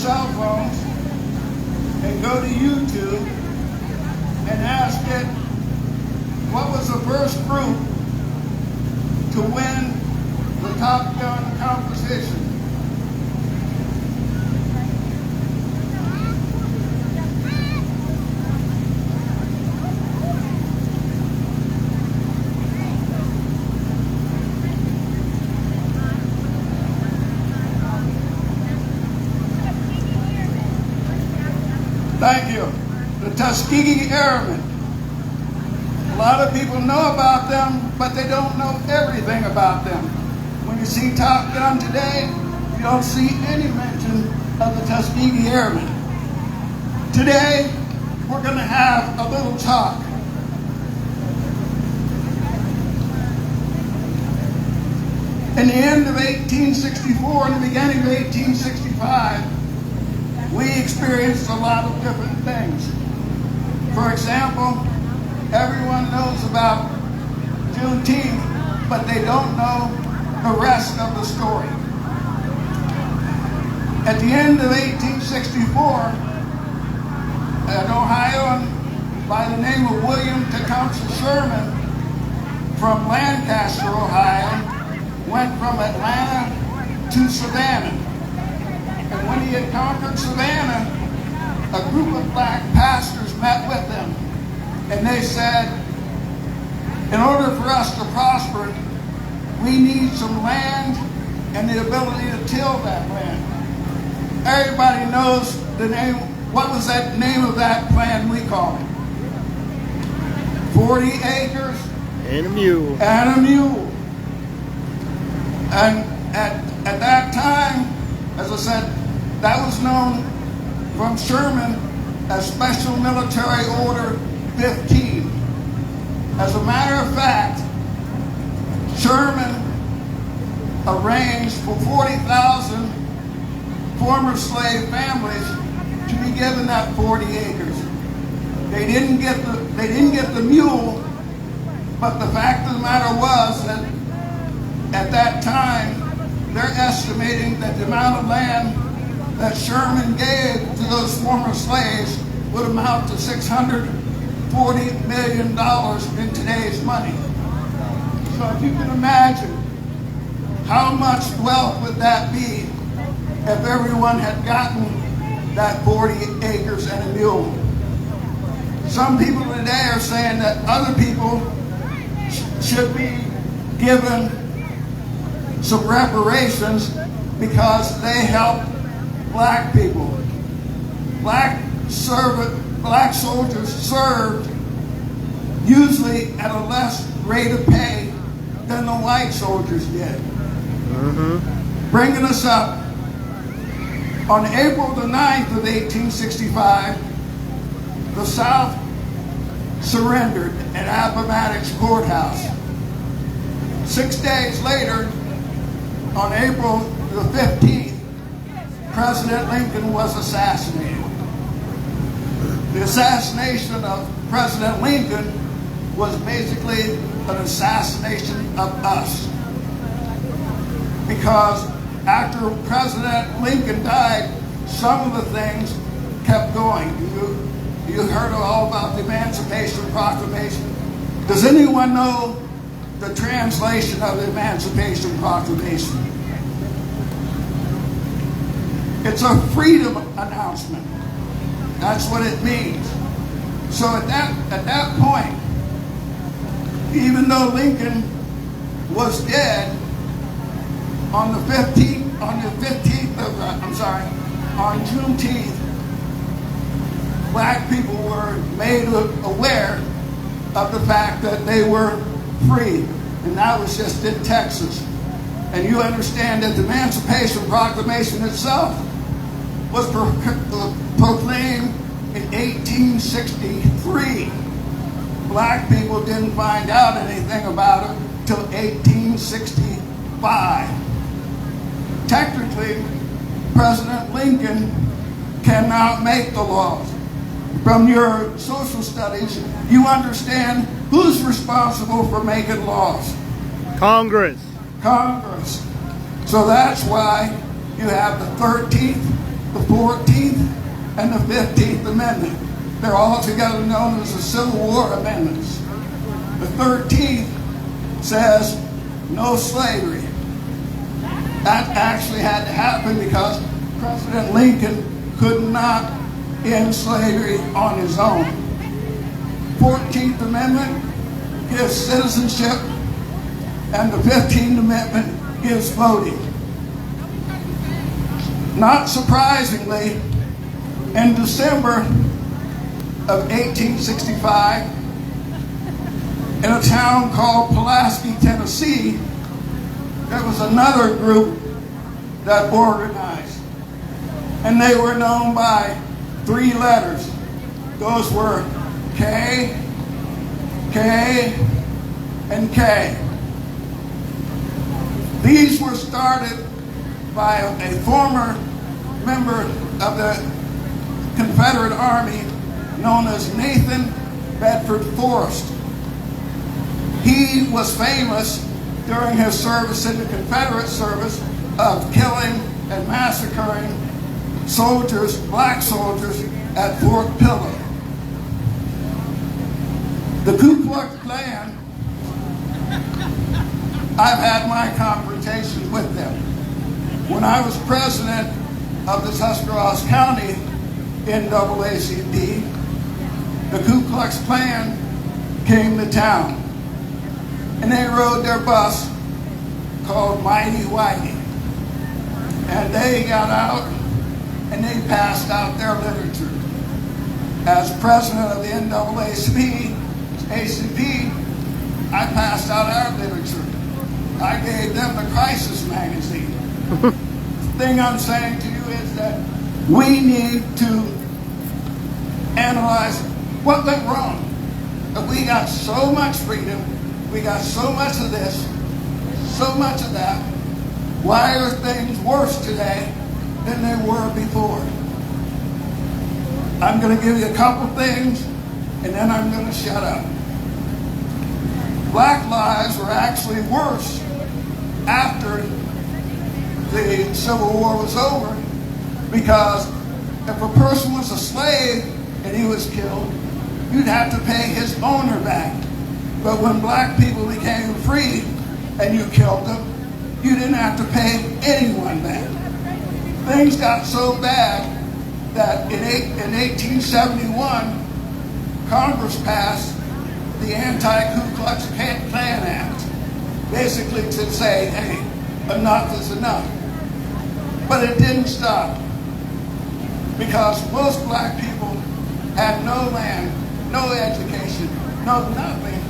cell phones and go to YouTube and ask it, what was the first group to win the Top Gun competition? Thank you. The Tuskegee Airmen. A lot of people know about them, but they don't know everything about them. When you see Top Gun today, you don't see any mention of the Tuskegee Airmen. Today, we're going to have a little talk. In the end of 1864 and the beginning of 1865, we experienced a lot of different things. For example, everyone knows about Juneteenth, but they don't know the rest of the story. At the end of 1864, an Ohioan by the name of William Tecumseh Sherman from Lancaster, Ohio, went from Atlanta to Savannah. And when he had conquered Savannah, a group of black pastors met with him. And they said, in order for us to prosper, we need some land and the ability to till that land. Everybody knows the name. What was that name of that plan we call it? 40 acres. And a mule. And a mule. And at that time, as I said, that was known from Sherman as Special Military Order 15. As a matter of fact, Sherman arranged for 40,000 former slave families to be given that 40 acres. They didn't get the mule, but the fact of the matter was that at that time, they're estimating that the amount of land that Sherman gave to those former slaves would amount to $640 million in today's money. So if you can imagine, how much wealth would that be if everyone had gotten that 40 acres and a mule? Some people today are saying that other people should be given some reparations because they helped black people. Black soldiers served usually at a less rate of pay than the white soldiers did. Bringing us up, on April the 9th of 1865, the South surrendered at Appomattox Courthouse. 6 days later, on April the 15th, President Lincoln was assassinated. The assassination of President Lincoln was basically an assassination of us. Because after President Lincoln died, some of the things kept going. You heard all about the Emancipation Proclamation. Does anyone know the translation of the Emancipation Proclamation? It's a freedom announcement. That's what it means. So at that point, even though Lincoln was dead, on Juneteenth, black people were made aware of the fact that they were free, and that was just in Texas. And you understand that the Emancipation Proclamation itself was proclaimed in 1863. Black people didn't find out anything about it till 1865. Technically, President Lincoln cannot make the laws. From your social studies, you understand who's responsible for making laws. Congress. Congress. So that's why you have the 13th the 14th and the 15th Amendment. They're all together known as the Civil War Amendments. The 13th says no slavery. That actually had to happen because President Lincoln could not end slavery on his own. 14th Amendment gives citizenship, and the 15th Amendment gives voting. Not surprisingly, in December of 1865, in a town called Pulaski, Tennessee, there was another group that organized. And they were known by 3 letters. Those were K, K, and K. These were started by a former member of the Confederate Army known as Nathan Bedford Forrest. He was famous during his service in the Confederate service of killing and massacring soldiers, black soldiers, at Fort Pillow. The Ku Klux Klan, I've had my confrontations with them. When I was president of the Tuscarawas County NAACP, the Ku Klux Klan came to town. And they rode their bus called Mighty Whitey. And they got out and they passed out their literature. As president of the NAACP, I passed out our literature. I gave them the Crisis magazine. The thing I'm saying to you is that we need to analyze what went wrong. That we got so much freedom, we got so much of this, so much of that. Why are things worse today than they were before? I'm going to give you a couple things, and then I'm going to shut up. Black lives were actually worse after the Civil War was over, because if a person was a slave and he was killed, you'd have to pay his owner back. But when black people became free and you killed them, you didn't have to pay anyone back. Things got so bad that in 1871, Congress passed the Anti-Ku Klux Klan Act, basically to say, hey, enough is enough. But it didn't stop, because most black people had no land, no education, no nothing.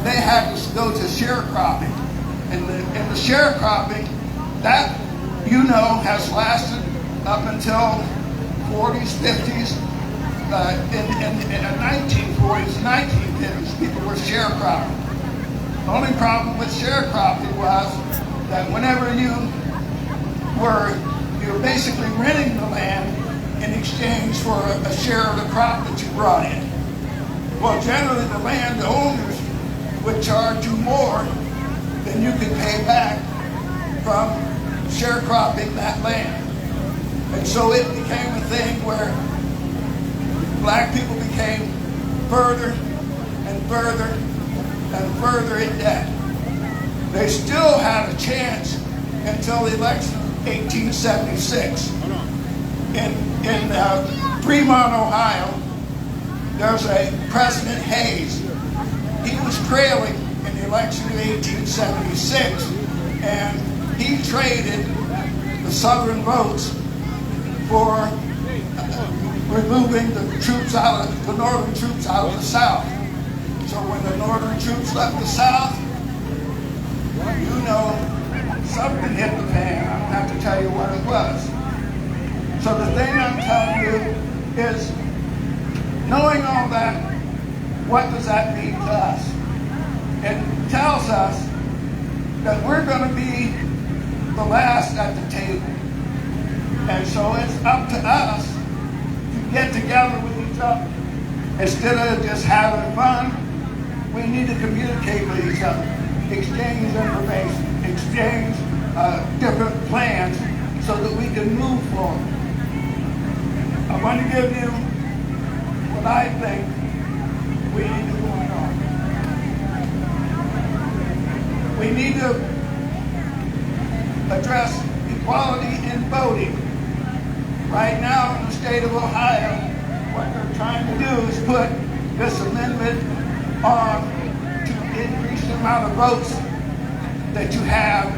They had to go to sharecropping. And the sharecropping, that, you know, has lasted up until 40s, 50s, in the 1940s, 1950s, people were sharecropping. The only problem with sharecropping was that whenever you were basically renting the land in exchange for a share of the crop that you brought in. Well, generally the landowners would charge you more than you could pay back from sharecropping that land. And so it became a thing where black people became further and further and further in debt. They still had a chance until the election of 1876. In Fremont, Ohio, there's a President Hayes. He was trailing in the election of 1876, and he traded the Southern votes for removing the Northern troops out of the South. So when the Northern troops left the South, you know, something hit the fan. I don't have to tell you what it was. So the thing I'm telling you is, knowing all that, what does that mean to us? It tells us that we're going to be the last at the table. And so it's up to us to get together with each other. Instead of just having fun, we need to communicate with each other, exchange information, exchange different plans so that we can move forward. I'm going to give you what I think we need to do on. We need to address equality in voting. Right now in the state of Ohio, what they're trying to do is put this amendment on to increase the amount of votes that you have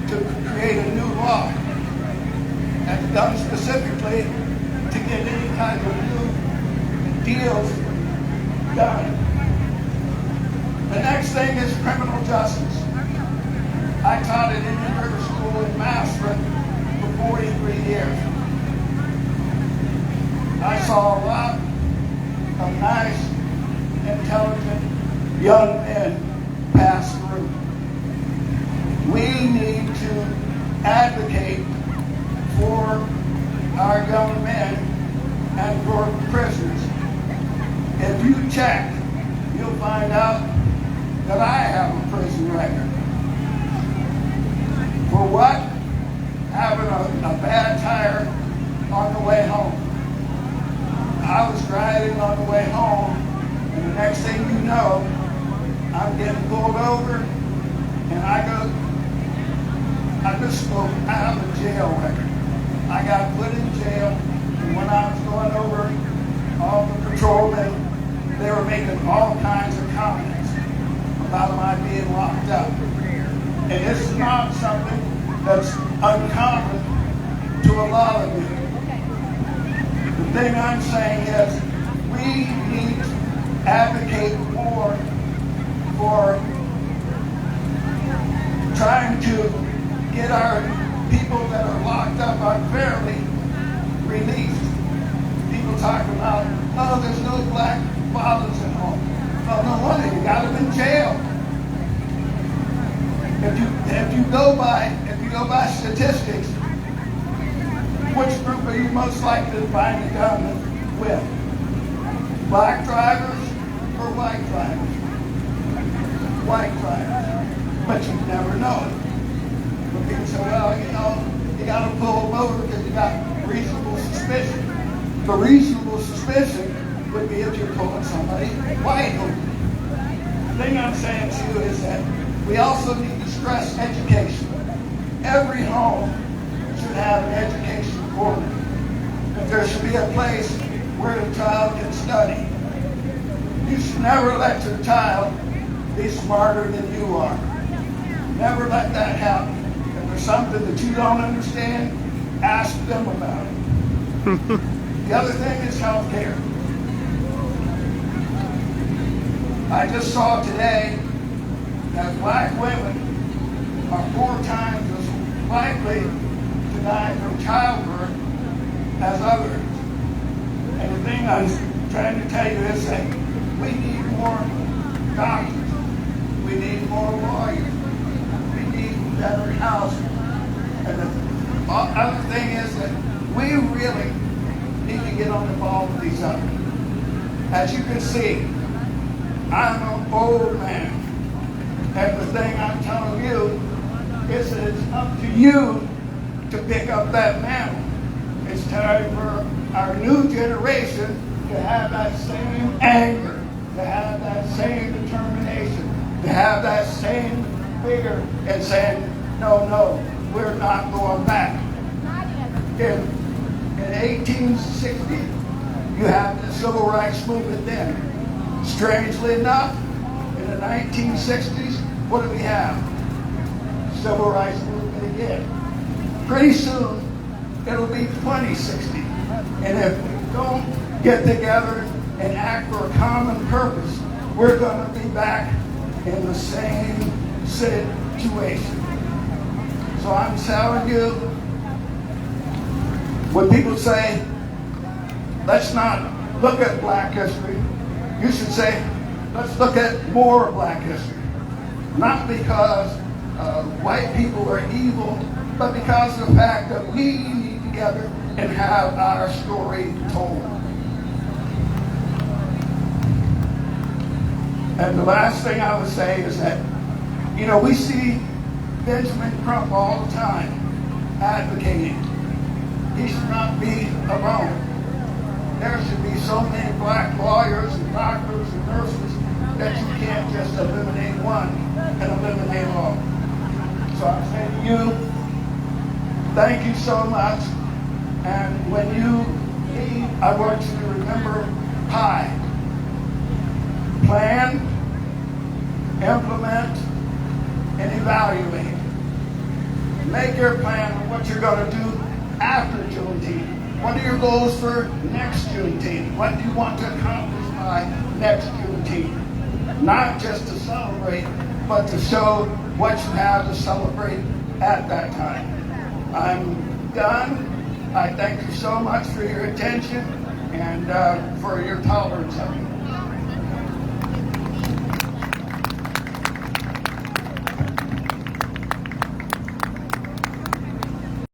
to create a new law. And done specifically to get any kind of new deals done. The next thing is criminal justice. I taught at Indian River School in Massillon for 43 years. I saw a lot of nice, intelligent young men pass through. We need to advocate for our young men and for prisoners. If you check, you'll find out that I have a prison record. For what? Having a bad tire on the way home. I was driving on the way home, and the next thing you know, I'm getting pulled over, and I have a jail record. I got put in jail, and when I was going over, all the patrolmen, they were making all kinds of comments about my being locked up. And this is not something that's uncommon to a lot of you. The thing I'm saying is we need to advocate more for trying to get our people that are locked up unfairly released. People talk about, oh, there's no black fathers at home. Oh, no wonder, you got them in jail. If you go by statistics, which group are you most likely to find a gun with? Black drivers or white drivers? White drivers. But you never know it. But people say, well, you got to pull them over because you got reasonable suspicion. The reasonable suspicion would be if you're pulling somebody white over. The thing I'm saying to you is that we also need to stress education. Every home should have an education corner. That there should be a place where the child can study. You should never let your child be smarter than you are. Never let that happen. If there's something that you don't understand, ask them about it. The other thing is health care. I just saw today that black women are 4 times as likely to die from childbirth as others. And the thing I'm trying to tell you is that we need more doctors. We need more lawyers. We need better housing. And the other thing is that we really need to get on the ball with these others. As you can see, I'm an old man. And the thing I'm telling you is that it's up to you to pick up that mantle. It's time for our new generation to have that same anger, to have that same determination, to have that same vigor and saying, no, we're not going back. In 1860, you have the civil rights movement then. Strangely enough, in the 1960s, what do we have? Civil rights movement again. Pretty soon, it'll be 2060. And if we don't get together and act for a common purpose, we're going to be back in the same situation. So I'm telling you, when people say, let's not look at black history, you should say, let's look at more black history. Not because white people are evil, but because of the fact that we need together and have our story told. And the last thing I would say is that, we see Benjamin Crump all the time advocating he should not be alone. you, thank you so much. And when you leave, I want you to remember PIE. Plan, implement, and evaluate. Make your plan on what you're going to do after Juneteenth. What are your goals for next Juneteenth? What do you want to accomplish by next Juneteenth? Not just to celebrate, but to show what you have to celebrate at that time. I'm done. I thank you so much for your attention and for your tolerance of me.